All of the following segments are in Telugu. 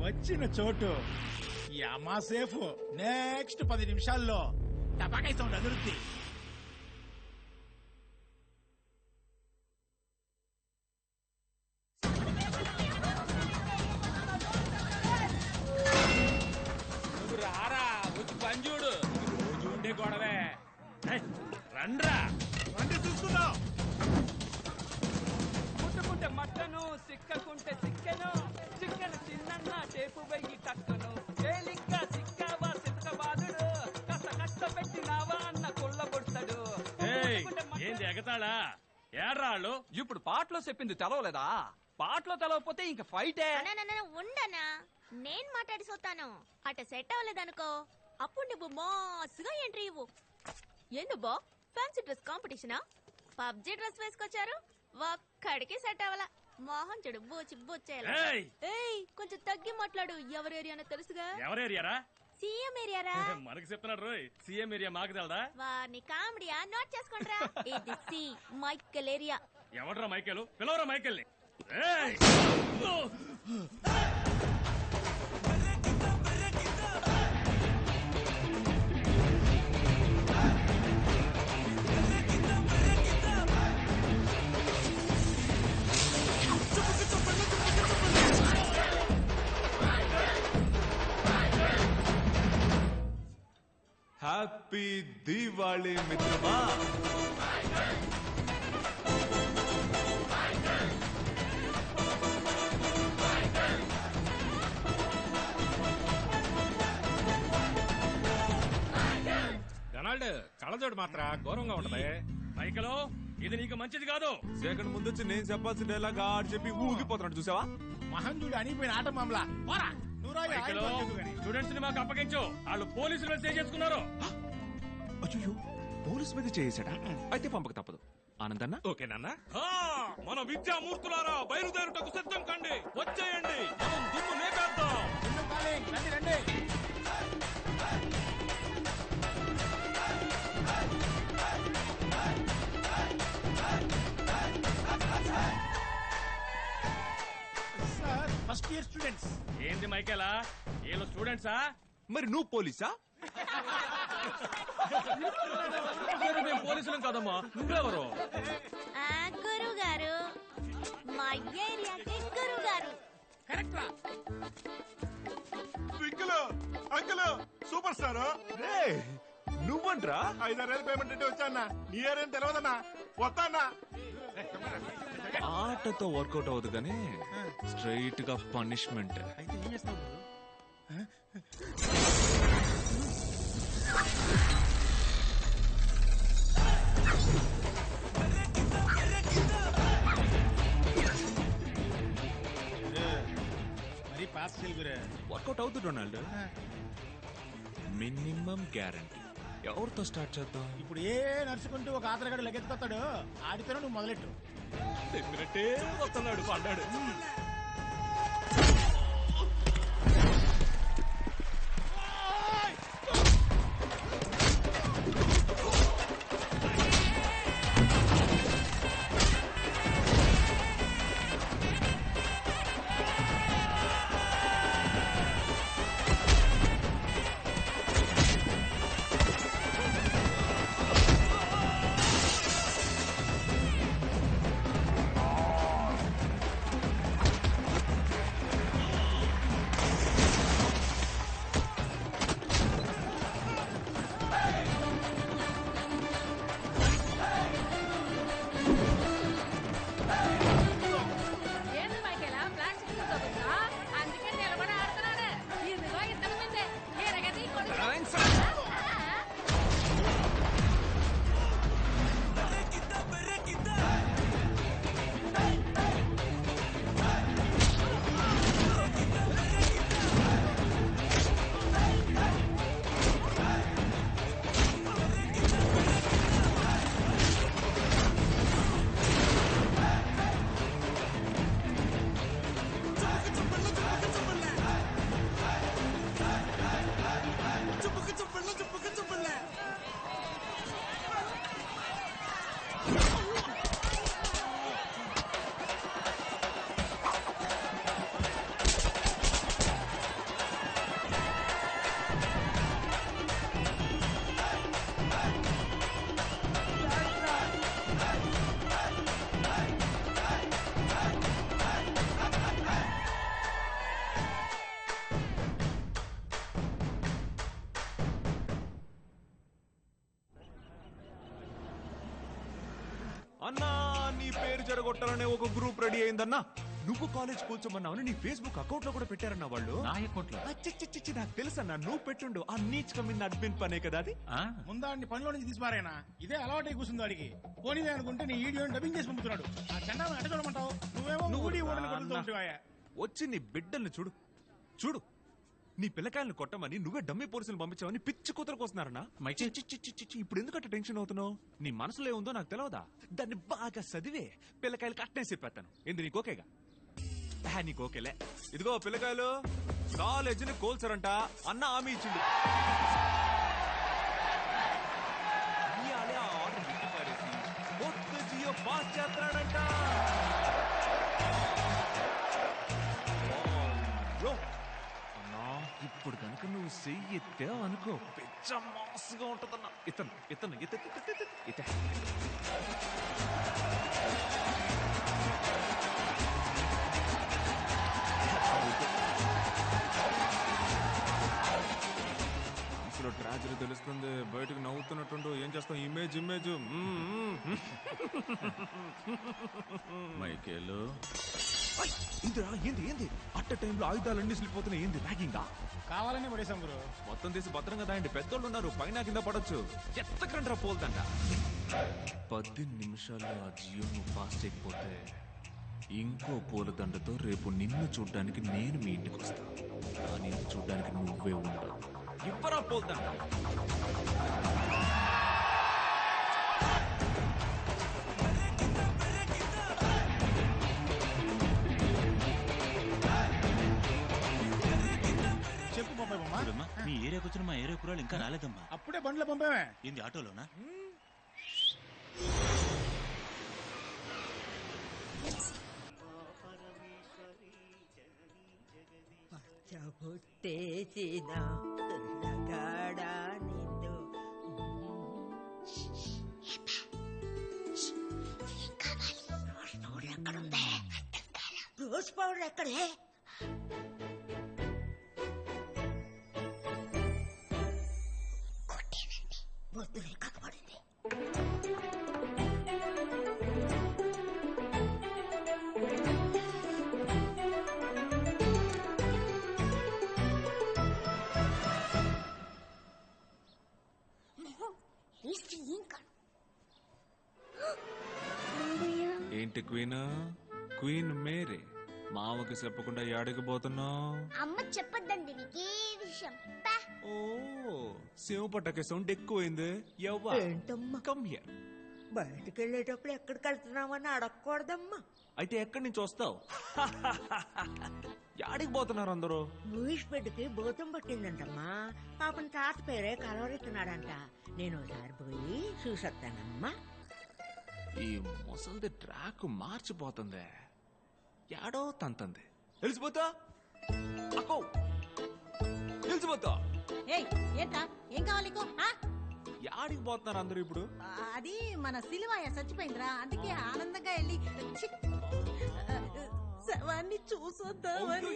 వచ్చిన చోటు యమా సేఫ్. నెక్స్ట్ 10 నిమిషాల్లో టపాకాయ సౌండ్ అదురుద్ది. నువ్వు రారా వచ్చి పని చూడు. రోజు ఉండే గొడవే. రండ్రా రండి చూసుకుందాం. ముట్టుకుంటే మట్టను, సిక్కకుంటే సిక్కెను, చిక్కెను చిన్న టేపు వెయ్యి టక్కను, తేలిగ్గా సిక్కావా సిక్క బాధుడు, కాస్త కష్టపెట్టినావా అన్న కొల్ల కొడతాడు. ఏంది ఎగతాళా? ఏడ్రాళ్ళు ఇప్పుడు పాటలో చెప్పింది తెలవలేదా? పాటలో తెలవకపోతే ఇంక ఫైటే. ఉండనా నేను మాట్లాడి సోతాను. అట సెట్ అవ్వలేదనుకో అప్పుడు నువ్వు మాసుగా ఎంట్రీ ఇవ్వు. ఎందుబో ఫ్యాన్సీ డ్రెస్ కాంపిటీషనా? పబ్జి డ్రెస్ వేసుకొచ్చారు, ఒక్కడికి సెట్ అవ్వాల. మోహన్ చెడు బూచి బూచేయాలి. ఏయ్ కొంచెం తగ్గి మాట్లాడు. ఎవరి ఏరియానో తెలుసుగా. ఎవరేరియారా? సీఎం ఏరియారా. మనకి చెప్తున్నాడు రోయ్. సీఎం ఏరియా మాకు తెలదా? వాని కామెడీయా నోట్ చేసుకుంటారా. ఇది సి మైకెల్ ఏరియా. ఎవడ్రా మైకేలు? పిలవరా మైకేల్ని. హ్యాపీ దీవాళి మిత్రమా. డొనాల్డ్ కళ్ళజోడు మాత్ర ఘోరంగా ఉంటది. మైకలో ఇది నీకు మంచిది కాదు. సెకండ్ ముందు వచ్చి నేను చెప్పాల్సిన డైలాగ్ ఆడు చెప్పి ఊగిపోతున్నాడు చూసావా. మహంజుడు అనిపోయిన ఆట మామలా. స్టూడెంట్స్ ని మాకు అప్పగించు. వాళ్ళు పోలీసులు మీద చేసుకున్నారు. అయ్యో పోలీస్ మీద చేసాడా? అయితే పంపక తప్పదు. ఆనందన్న ఓకేనన్నా. మన విద్యామూర్తులారా బయలుదేరుటకు సిద్ధం కండి. వచ్చేయండి, మనం దుమ్ము లేపేద్దాం. రండి రండి. Sir first year students. ఏంది మైకేలా వీళ్ళు స్టూడెంట్సా? మరి నువ్వు పోలీసా? మేము పోలీసులం కాదమ్మా. నువ్వెవరు? గురువు గారు మా ఏరియాకి గురువు గారు. కరెక్ట్ రా. Uncle super star. నువ్వంట్రా? 5,000 పేమెంట్ అంటే వచ్చానా? నీ ఏరేం తెలియదన్నా. వస్తానా? ఆటతో వర్కౌట్ అవ్వదు కానీ స్ట్రైట్ గా పనిష్మెంట్. అయితే ఏం చేస్తావు? మరి పాస్ చేయగురే. వర్కౌట్ అవుతుంది డొనాల్డ్. Minimum guarantee. ఎవరితో స్టార్ట్ చేద్దాం? ఇప్పుడు ఏ నడుచుకుంటూ ఒక ఆధారగాడు లెగ్గెత్తుకొస్తాడు. ఆడితేనే నువ్వు మొదలెట్టు. చెప్పినట్టే వస్తున్నాడు పడ్డాడు. అన్నా నీ పేరు జరగొట్టాలనే ఒక గ్రూప్ రెడీ అయిందన్నా. నువ్వు కాలేజ్ కూర్చోమన్నావు నీ ఫేస్బుక్ అకౌంట్ లో కూడా పెట్టారన్నా వాళ్ళు. నా అకౌంట్ లో అచ్చిచ్చిచ్చి నాకు తెలుసన్నా, నువ్వు పెట్టుండు. ఆ నీచ్ కమ్మిన అడ్మిన్ పనే కదా అది. ముందాడిని పనిలో నుంచి తీసిపారాయనా, ఇదే అలవాటై కూర్చుంది వాడికి. పోనీదే అనుకుంటే నీ వీడియోని డబ్బింగ్ చేసి పంపుతున్నాడు. ఆ చండాలను ఎట్ట చూడమంటావు? నువ్వేమో ఊడి ఊడని కొడుతూ ఉంటావా? వచ్చి నీ బిడ్డల్ని చూడు చూడు. నీ పిల్లకాయలను కొట్టమని నువ్వే డమ్మి పోలీసులు పంపించావని పిచ్చి కూతురు కోస్తున్నారన్నా. ఇప్పుడు ఎందుకంటే టెన్షన్ అవుతున్నావు? నీ మనసులో ఏముందో నాకు తెలియదా? దాన్ని బాగా చదివే పిల్లకాయలు కట్టనే చెప్పేస్తాను. ఏంది నీకు ఓకేగా? నీకు ఓకేలే. ఇదిగో పిల్లకాయలు, కాలేజీని కోల్చరంట అన్న హామీ ఇచ్చిండు. ఇయ్యాలే ఆ ఆర్డర్ ఇంటి పారేసి కొత్త జియో పాస్ చేస్తున్నాడంట. ఇప్పుడు కనుక నువ్వు చెయ్యి ఎత్తావు అనుకో, పెద్ద మాసుగా ఉంటుందన్నా. ఇతను ఇతను ఇత ఇత మనసులో ట్రాజడీ తెలుస్తుంది, బయటకు నవ్వుతున్నట్టుండు. ఏం చేస్తాం? Image image. మైకేలు ఇందిరా ఏంది ఏంది అట్ట టైంలో ఆయుధాలన్నీ స్లిపోతున్నాయి. ఏంది ర్యాగింగా? కావాలనే పడేసాం గురు. మొత్తం తీసి భద్రంగా దాయండి. పెద్దోళ్ళు ఉన్నారు, పైన కింద పడొచ్చు. ఎత్తకండ్రా పోల్దంట. 10 నిమిషాల్లో ఆ జియో నువ్వు పాస్ చేయకపోతే ఇంకో పూలదండతో రేపు నిన్ను చూడ్డానికి నేను మీ ఇంటికి వస్తా. కానీ చూడ్డానికి నువ్వే ఉండవు. ఇవ్వరా పోల్దండ. చెప్పు బాబాయ్ బొమ్మ. మీ ఏరియాకి వచ్చిన మా ఏరియా కురాలు ఇంకా రాలేదమ్మా. అప్పుడే బండ్లో పంపామే. ఏంది ఆటోలోనా? పుట్టేసిన పిల్లగాడా నిండు రోజ్ పౌడర్ ఎక్కడే? వద్దులే, కనపడింది. ఏంటి క్వీన్? క్వీన్ మేరీ మామకి చెప్పకుండా ఏడికి పోతున్నావు? అమ్మ చెప్పొద్దండి నీకే విషయం. ఓ సేవ పట్టకే సౌండ్ ఎక్కువైంది. ఏంటమ్మా? Come here. బయటికి వెళ్ళేటప్పుడు ఎక్కడికి వెళ్తున్నామని అడగకూడదమ్మా. అయితే ఎక్కడి నుంచి వస్తావు? యాడికి పోతున్నారు అందరూ? లూయిస్ బిడ్డకి భూతం పట్టిందంటమ్మా. పాపం తాత పేరే కలవరెత్తున్నాడంట. నేను ఒకసారి పోయి చూసొస్తానమ్మా. ఈ ముసలిది ట్రాక్ మార్చిపోతుంది. యాడో తంతంది. తెలిసిపోతా అక్కో, తెలిసిపోతా. ఏంటా ఏం కావాలి? యాడికి పోతున్నారు అందరూ ఇప్పుడు? అది మన సిలువాయ చచ్చిపోయిందిరా, అందుకే ఆనందంగా వెళ్ళి శవాన్ని చూసొద్దామని.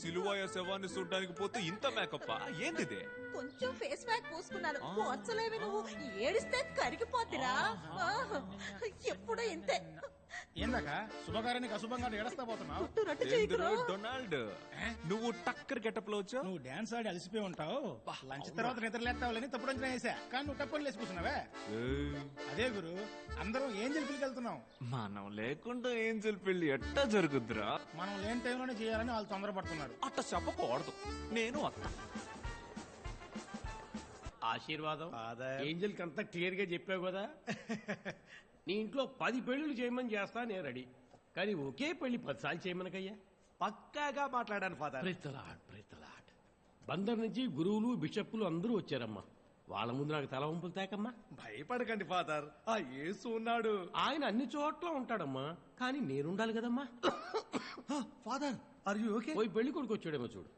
సిలువాయ శవాన్ని చూడడానికి పోతే ఇంత మేకప్ప ఏంది? కొంచెం ఫేస్ ప్యాక్ పూసుకున్నాను. పోచ్చలేవి నువ్వు ఏడిస్తే కరిగిపోద్దిరా. ఎప్పుడూ ఇంతే. ఏందాక శుభకార్యానికి అశుభంగా ఏడస్తా పోతున్నావు? డొనాల్డ్, నువ్వు టక్కర్ గెటప్ లో వచ్చావు. నువ్వు డాన్స్ ఆడి అలసిపోయి ఉంటావు. లంచ్ తర్వాత నిద్రలేస్తావులని తప్పుడు అంచనా వేసా. కానీ నువ్వు టప్పని లేచి కూర్చున్నావే. అదే గురు, అందరం ఏంజల్ పెళ్లికి వెళ్తున్నాం. మనం లేకుండా ఏంజల్ పెళ్లి ఎట్టా జరుగుద్దిరా? మనం లేని టైంలోనే చేయాలని వాళ్ళు తొందరపడుతున్నారు. అట్ట చెప్పకూడదు. నేను అత్త ఆశీర్వాదం. ఏంజల్ కి అంతా క్లియర్ గా చెప్పావు కదా. నీ ఇంట్లో 10 పెళ్లిళ్ళు చేయమని చేస్తా నేను రెడీ. కానీ ఒకే పెళ్లి 10 సార్లు చేయమనకయ్యా. పక్కాగా మాట్లాడాను ఫాదర్. ప్రితలాట్ బందర్ నుంచి గురువులు బిషప్పులు అందరూ వచ్చారమ్మా. వాళ్ళ ముందు నాకు తల వంపులు తేకమ్మా. భయపడకండి ఫాదర్, ఆ యేసు ఉన్నాడు. ఆయన అన్ని చోట్ల ఉంటాడమ్మా, కానీ నేనుండాలి కదమ్మా. Father are you okay? పోయి పెళ్లి కొడుకు వచ్చాడేమో చూడు.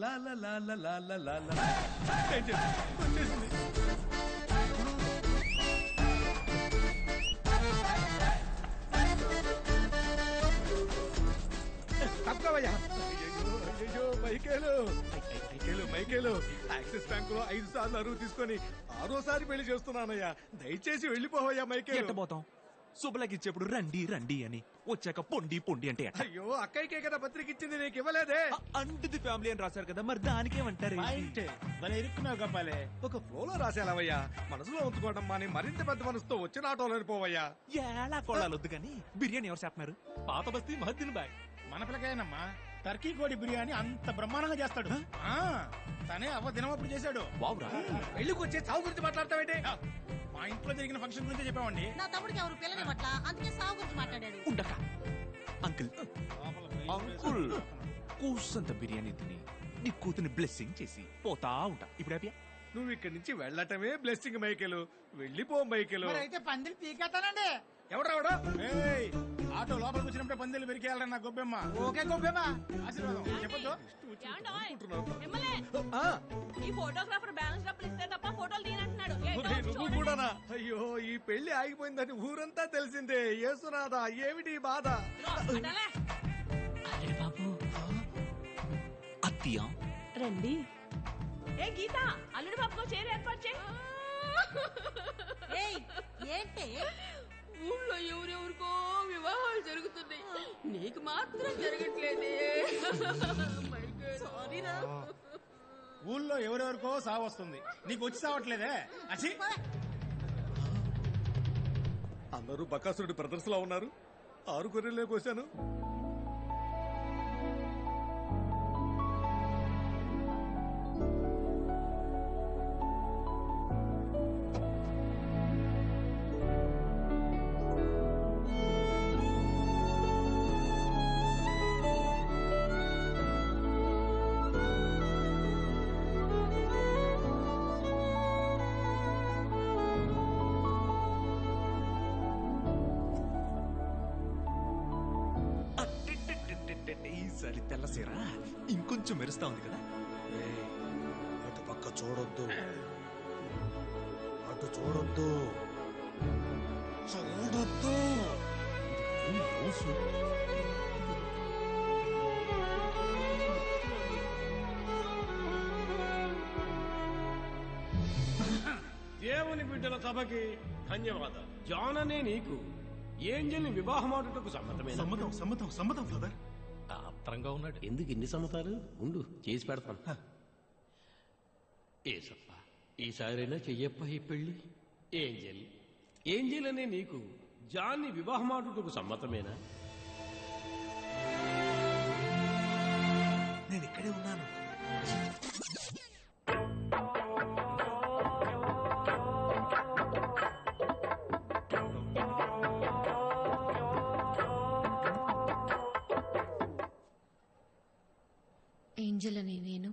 లా లా లా లా లా లా లా లా. తప్పవయ్యా. అయ్యో మైకేలు, మైకేలు యాక్సిస్ బ్యాంక్ లో 5 సార్లు అరువు తీసుకొని 6వ సారి పెళ్లి చేస్తున్నానయ్యా. దయచేసి వెళ్ళిపోవయ్యా మైకేలు. పోతాం. శుభలకి ఇచ్చేప్పుడు రండి రండి అని, వచ్చాక పొండి పొండి అంటే ఎట్ట? అయ్యో అక్కయ్యకే కదా పత్రిక ఇచ్చింది, నీకు ఇవ్వలేదే. అంటుది ఫ్యామిలీ అని రాశారు కదా, మరి దానికేమంటారు? భలే ఇరుక్కున్నావు గప్పాలే. ఒక ఫ్లోలో రాసేలావయ్యా, మనసులో ఉంచుకోవడం మాని మరింత పెద్ద మనసుతో వచ్చిన ఆటోలో పోవయ్యా. ఎలా కొడాలొద్దు కానీ బిర్యానీ ఎవరు చేస్తున్నారు? పాత బస్తీ మహద్దీన్ బాయ్. మన పిల్లకాయనమ్మా టర్కీ కోడి బిర్యానీ అంత బ్రహ్మాండంగా చేస్తాడు. తనే అవ్వ దినమప్పుడు చేశాడు. వావురా, పెళ్లికి వచ్చే చావు గురించి మాట్లాడతావేంటి? మా ఇంట్లో జరిగిన ఫంక్షన్ గురించి చెప్పామండి. నా తమ్ముడికి ఎవరు పిల్లని పట్ల అందుకే సాగు గురించి మాట్లాడాడు. ఉండక అంకుల్ అంకుల్ కూసంత బిర్యానీ తిని నీ కూతుని బ్లెస్సింగ్ చేసి పోతా ఉంటా. ఇప్పుడు హ్యాపీయా? నువ్వు ఇక్కడి నుంచి వెళ్ళటమే బ్లెస్సింగ్ మైకేలు, వెళ్ళిపో మైకేలు. అయితే పందిరి పీకేస్తానండి. ఎవడరావడా? ఏయ్, ఆటో లోపలికి వచ్చినప్పుడే పందిలు పెరికేయాలరా నా గొబ్బెమ్మ. ఓకే గొప్పేమా. ఆశీర్వాదం చెప్పొద్దు. ఈ ఫోటోగ్రాఫర్ బ్యాలెన్స్ డబ్బులు ఇస్తే తప్ప ఫోటోలు తీనంటున్నాడు. నువ్వు కూడానా? అయ్యో ఈ పెళ్లి ఆగిపోయిందని ఊరంతా తెలిసిందే. యేసునాథా ఏమిటి ఈ బాధ? అరే బాబు అత్తియా రండి. ఏ గీత, అల్లుడి బాబుకో చీర ఏర్పాటు చేయి. ఏంటి ఊళ్ళో ఎవరెవరికో వివాహాలు జరుగుతున్నాయి, నీకు మాత్రం జరగట్లేదే. సారీరా. ఊళ్ళో ఎవరెవరికో సావు వస్తుంది, నీకు వచ్చి సావట్లేదే. అచ్చి, అందరూ బకాసురుడి బ్రదర్స్ లో ఉన్నారు. 6 గొర్రెలే కోసాను. ఈసారి తెల్లసీర ఇంకొంచెం మెరుస్తా ఉంది కదా. అటు పక్క చూడొద్దు, అటు చూడొద్దు, చూడొద్దు. దేవుని బిడ్డల సభకి ధన్యవాదాలు. జాన్ అనే నీకు ఏంజల్ని వివాహమాడుటకు సమ్మతమే? సమ్మతం సమ్మతం సమ్మతం ఫాదర్. ఆత్రంగా ఉన్నాడు. ఎందుకు ఇన్ని సమ్మతాలు? ఉండు, చేసి పెడతాను. ఏసప్ప, ఈసారైనా చెయ్యప్ప ఈ పెళ్లి. ఏంజల్, ఏంజల్ అనే నీకు జాన్ని వివాహమాడుటకు సమ్మతమేనా? నేను ఇక్కడే ఉన్నాను. ఏంజల్ అని నేను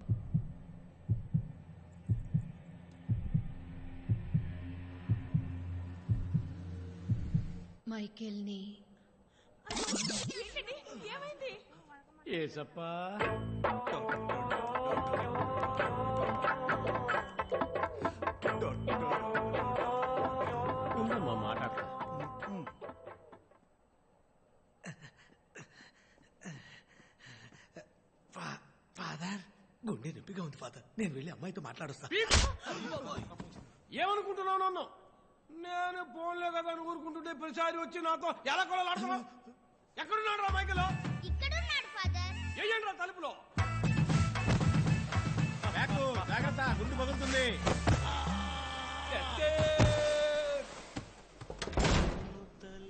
మైకేల్ని. ఏమైంది? ఏసప్ప, ఉందమ్మా మాట్లాడతా. ఫాదర్, గుండె నొప్పిగా ఉంది ఫాదర్. నేను వెళ్ళి అమ్మాయితో మాట్లాడొస్తా. ఏమనుకుంటున్నావు నన్ను? నేను ఫోన్లే కదా అని ఊరుకుంటుంటే ప్రతిసారి వచ్చి నాతో ఎలా కొలాడుతున్నావు? ఎక్కడున్నాడు రా మైకిలో? ఇక్కడున్నాడు ఫాదర్. ఏయండి రా తలుపులో. జాగ్రత్త, గుండు పగులుతుంది.